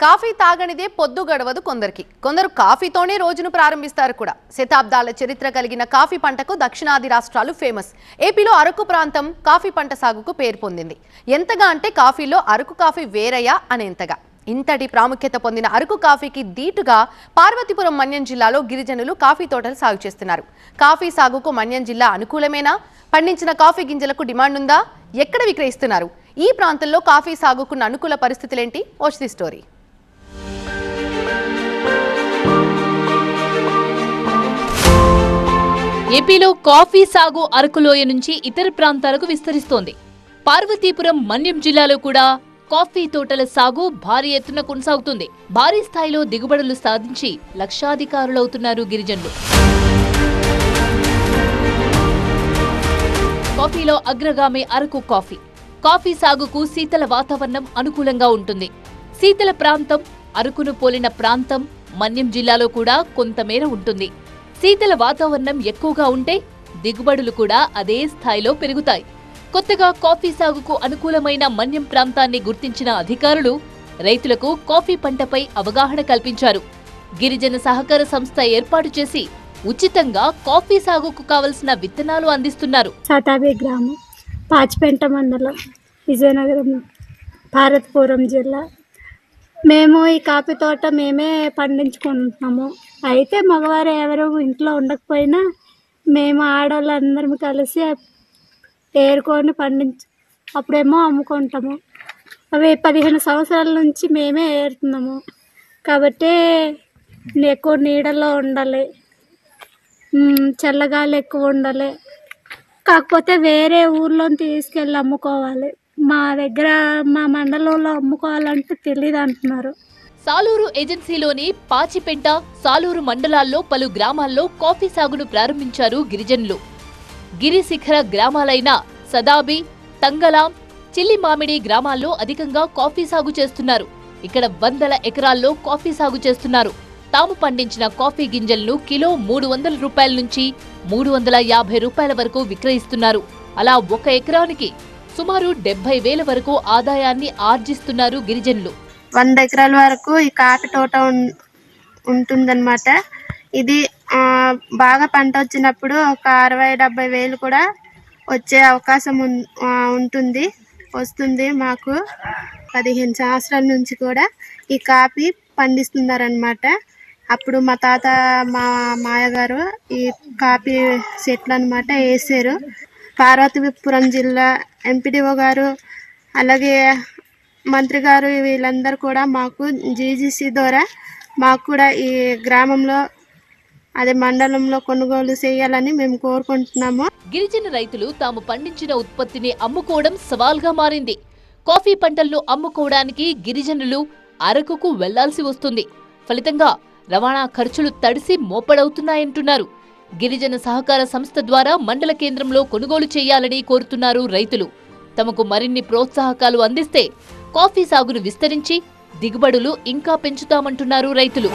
Coffee తాగనిదే పొద్దు గడవదు కొందరు కాఫీతోనే రోజును ప్రారంభిస్తారు కూడా. శతాబ్దాల చరిత్ర కలిగిన కాఫీ పంటకు దక్షిణాది రాష్ట్రాలు ఫేమస్. ఏపీలో అరకు ప్రాంతం కాఫీ పంట సాగుకు పేరు పొందింది. ఎంతగా అంటే కాఫీలో అరకు కాఫీ వేరయ్యా అనేంతగా. ఇంతటి ప్రాముఖ్యత పొందిన అరకు కాఫీకి దీటుగా పార్వతీపురం మన్యం జిల్లాలో గిరిజనులు కాఫీ తోటలు సాగు చేస్తున్నారు. కాఫీ సాగుకు మన్యం జిల్లా అనుకూలమేనా? పండించిన కాఫీ గింజలకు డిమాండ్ ఉందా? ఎక్కడ విక్రయిస్తున్నారు? ఈ ప్రాంతంలో కాఫీ సాగుకున్న అనుకూల పరిస్థితులేంటి? Watch the story. ఏపీలో కాఫీ సాగు అరకులోయ నుంచి ఇతర ప్రాంతాలకు విస్తరిస్తోంది. పార్వతీపురం మన్యం జిల్లాలో కూడా కాఫీ తోటల సాగు భారీ ఎత్తున కొనసాగుతుంది. భారీ స్థాయిలో దిగుబడులు సాధించి లక్షాధికారులవుతున్నారు గిరిజనులు. కాఫీలో అగ్రగామి అరకు కాఫీ. కాఫీ సాగుకు శీతల వాతావరణం అనుకూలంగా ఉంటుంది. శీతల ప్రాంతం అరకును పోలిన ప్రాంతం మన్యం జిల్లాలో కూడా కొంతమేర ఉంటుంది. శీతల వాతావరణం ఎక్కువగా ఉంటే దిగుబడులు కూడా అదే స్థాయిలో పెరుగుతాయి. కొత్తగా కాఫీ సాగుకు అనుకూలమైన మన్యం ప్రాంతాన్ని గుర్తించిన అధికారులు రైతులకు కాఫీ పంటపై అవగాహన కల్పించారు. గిరిజన సహకార సంస్థ ఏర్పాటు చేసి ఉచితంగా కాఫీ సాగుకు కావలసిన విత్తనాలు అందిస్తున్నారు. సతాబీ గ్రామం, పాచిపెంట మండలం, విజయనగరం, పార్వతీపురం జిల్లా. మేము ఈ కాఫీ తోట మేమే పండించుకుంటున్నాము. అయితే మగవారు ఎవరు ఇంట్లో ఉండకపోయినా మేము ఆడవాళ్ళందరం కలిసి ఏరుకొని అప్పుడేమో అమ్ముకుంటాము. అవి 15 సంవత్సరాల నుంచి మేమే ఏరుతున్నాము. కాబట్టి ఎక్కువ నీడలో ఉండాలి, చల్లగాలి ఎక్కువ ఉండాలి. కాకపోతే వేరే ఊర్లో తీసుకెళ్ళి అమ్ముకోవాలి. మా దగ్గర మా మండలంలో అమ్ముకోవాలంటే తెలియదు అంటున్నారు. సాలూరు ఏజెన్సీలోని పాచిపెంట, సాలూరు మండలాల్లో పలు గ్రామాల్లో కాఫీ సాగును ప్రారంభించారు గిరిజనులు. గిరి శిఖర గ్రామాలైన సదాబి, తంగలాం, చిల్లిమామిడి గ్రామాల్లో అధికంగా కాఫీ సాగు చేస్తున్నారు. ఇక్కడ వందల ఎకరాల్లో కాఫీ సాగు చేస్తున్నారు. తాము పండించిన కాఫీ గింజలను కిలో 300 రూపాయల నుంచి 350 రూపాయల వరకు విక్రయిస్తున్నారు. అలా 1 ఎకరానికి సుమారు 70,000 వరకు ఆదాయాన్ని ఆర్జిస్తున్నారు గిరిజనులు. 100 ఎకరాల వరకు ఈ కాఫీ తోట ఉంటుందన్నమాట. ఇది బాగా పంట వచ్చినప్పుడు ఒక 60-70 వేలు కూడా వచ్చే అవకాశం వస్తుంది. మాకు 15 సంవత్సరాల నుంచి కూడా ఈ కాఫీ పండిస్తున్నారనమాట. అప్పుడు మా తాత, మా మాయగారు ఈ కాఫీ చెట్లు అనమాట వేసారు. పార్వతీపురం జిల్లా ఎంపీడీఓ గారు, అలాగే మంత్రి గారు, వీళ్ళందరూ కూడా మాకు జీజీసీ ద్వారా మాకు కూడా ఈ గ్రామంలో అదే మండలంలో కొనుగోలు చేయాలని మేము కోరుకుంటున్నాము. గిరిజన రైతులు తాము పండించిన ఉత్పత్తిని అమ్ముకోవడం సవాల్గా మారింది. కాఫీ పంటలను అమ్ముకోవడానికి గిరిజనులు అరకుకు వెళ్లాల్సి వస్తుంది. ఫలితంగా రవాణా ఖర్చులు తడిసి మోపడవుతున్నాయంటున్నారు. గిరిజన సహకార సంస్థ ద్వారా మండల కేంద్రంలో కొనుగోలు చేయాలని కోరుతున్నారు రైతులు. తమకు మరిన్ని ప్రోత్సాహకాలు అందిస్తే కాఫీ సాగును విస్తరించి దిగుబడులు ఇంకా పెంచుతామంటున్నారు రైతులు.